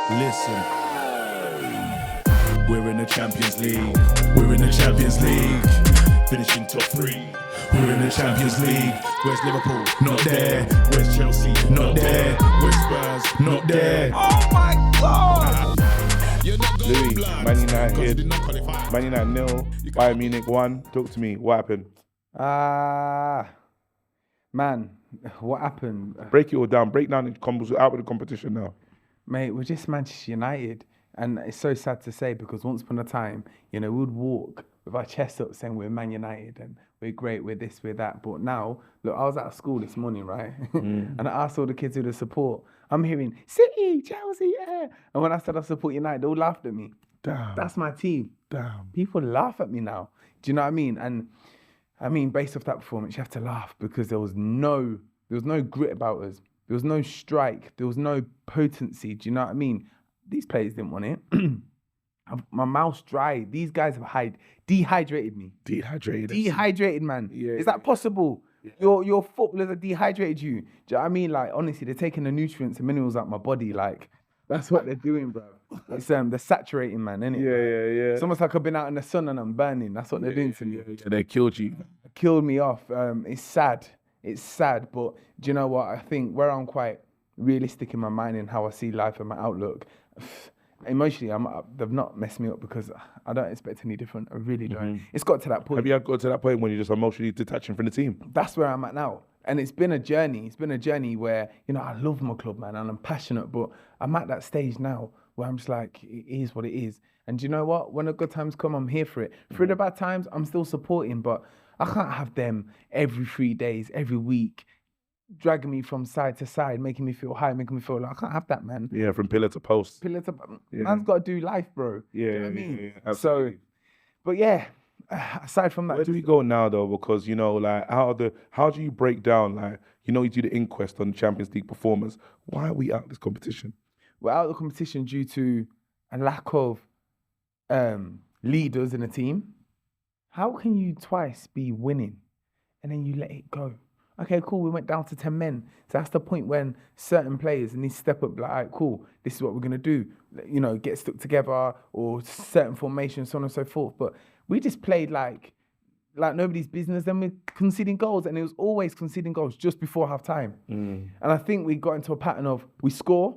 Listen, we're in the Champions League. We're in the Champions League. Finishing top 3. We're in the Champions League. Where's Liverpool? Not there. Where's Chelsea? Not there. Where's Spurs? Not there. Oh my God! Louis, Man United 0, Bayern Munich 1. Talk to me. What happened? Man, what happened? Break it all down. Break down the combos out with the competition now. Mate, we're just Manchester United. And it's so sad to say because once upon a time, we would walk with our chest up saying we're Man United and we're great, we're this, we're that. But now, look, I was at school this morning, right? And I asked all the kids who to support. I'm hearing City, Chelsea, yeah. And when I said I support United, they all laughed at me. Damn. That's my team. Damn. People laugh at me now. Do you know what I mean? And I mean, based off that performance, you have to laugh because there was no grit about us. There was no strike. There was no potency. Do you know what I mean? These players didn't want it. My mouth's dry. These guys have dehydrated me. Dehydrated, man. Yeah. Is that possible? Yeah. Your footballers have dehydrated you. Do you know what I mean? Like, honestly, they're taking the nutrients and minerals out my body. Like, that's what they're doing, bro. It's they're saturating, man, innit? Yeah. It's almost like I've been out in the sun and I'm burning. That's what they're doing to me. Yeah. They killed you. Killed me off. It's sad. It's sad, but do you know what? I think where I'm quite realistic in my mind and how I see life and my outlook, emotionally, they've not messed me up because I don't expect any different. I really don't. Mm-hmm. It's got to that point. Have you got to that point when you're just emotionally detaching from the team? That's where I'm at now. And it's been a journey. It's been a journey where, I love my club, man, and I'm passionate, but I'm at that stage now where I'm just like, it is what it is. And do you know what? When the good times come, I'm here for it. Through the bad times, I'm still supporting, but I can't have them every 3 days, every week, dragging me from side to side, making me feel high, making me feel like I can't have that, man. Yeah, from pillar to post. Man's got to do life, bro. Yeah, you know what I mean? Absolutely. So, but yeah, aside from that, where do we go now though? Because how do you break down you do the inquest on Champions League performers? Why are we out of this competition? We're out of the competition due to a lack of leaders in a team. How can you twice be winning and then you let it go? Okay, cool, we went down to 10 men. So that's the point when certain players need to step up, like, all right, cool, this is what we're going to do. Get stuck together or certain formations, so on and so forth. But we just played like nobody's business. Then we're conceding goals, and it was always conceding goals just before half time. And I think we got into a pattern of we score,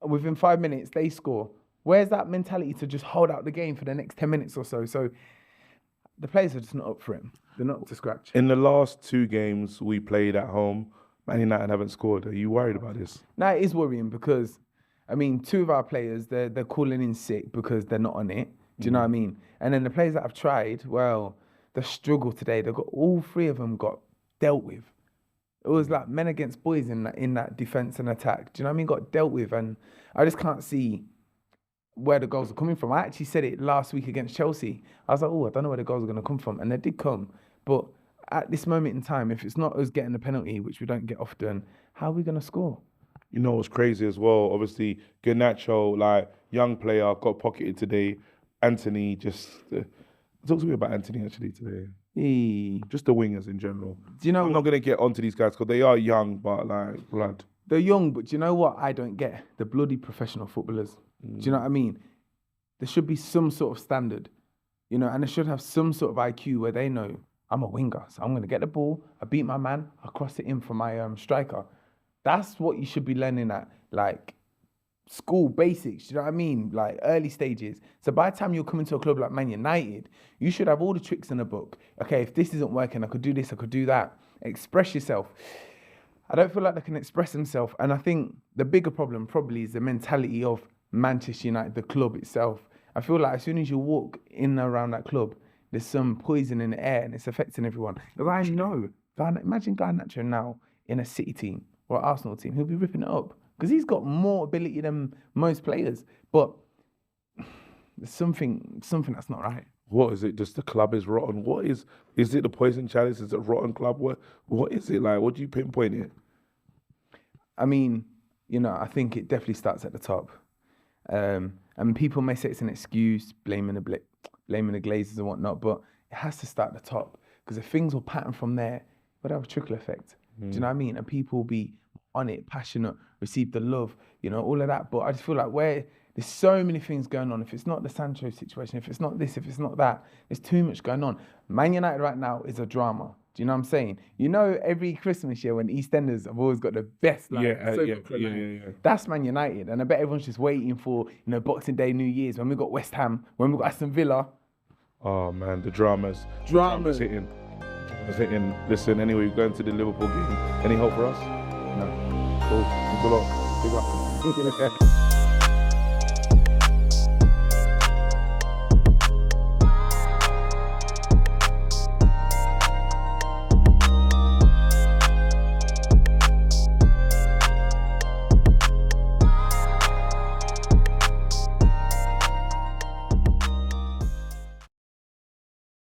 within 5 minutes, they score. Where's that mentality to just hold out the game for the next 10 minutes or so? So the players are just not up for it. They're not up to scratch. In the last 2 games we played at home, Man United haven't scored. Are you worried about this? No, it is worrying because, 2 of our players, they're calling in sick because they're not on it. Do you know what I mean? And then the players that have tried, well, the struggle today, all 3 of them got dealt with. It was like men against boys in that defence and attack. Do you know what I mean? Got dealt with. And I just can't see where the goals are coming from. I actually said it last week against Chelsea. I was like, I don't know where the goals are going to come from. And they did come. But at this moment in time, if it's not us getting the penalty, which we don't get often, how are we going to score? You know what's crazy as well? Obviously, Garnacho, young player, got pocketed today. Anthony, talk to me about Anthony actually today. Just the wingers in general. Do you know? I'm not going to get onto these guys because they are young, but blood. They're young, but do you know what I don't get? The bloody professional footballers. Do you know what I mean? There should be some sort of standard, and they should have some sort of IQ where they know I'm a winger, so I'm going to get the ball, I beat my man, I cross it in for my striker. That's what you should be learning at, school basics, do you know what I mean? Early stages. So by the time you're coming to a club like Man United, you should have all the tricks in the book. Okay, if this isn't working, I could do this, I could do that. Express yourself. I don't feel like they can express themselves. And I think the bigger problem probably is the mentality of Manchester United, the club itself. I feel like as soon as you walk in and around that club, there's some poison in the air and it's affecting everyone. Because I know, imagine Garnacho now in a City team or Arsenal team, he'll be ripping it up because he's got more ability than most players. But there's something that's not right. What is it? Just the club is rotten. What is it the poison chalice? Is it a rotten club? What is it like? What do you pinpoint it? I think it definitely starts at the top. And people may say it's an excuse, blaming the Glazers and whatnot, but it has to start at the top because if things will pattern from there, we'll have a trickle effect. Do you know what I mean? And people will be on it, passionate, receive the love, all of that. But I just feel like where There's so many things going on. If it's not the Sancho situation, if it's not this, if it's not that, there's too much going on. Man United right now is a drama. Do you know what I'm saying? You know, every Christmas year when EastEnders have always got the best, that's Man United. And I bet everyone's just waiting for, Boxing Day, New Year's, when we got West Ham, when we got Aston Villa. Oh man, the dramas hitting. Listen, anyway, we're going to the Liverpool game. Any hope for us? No. Cool. Thanks a lot. Big up.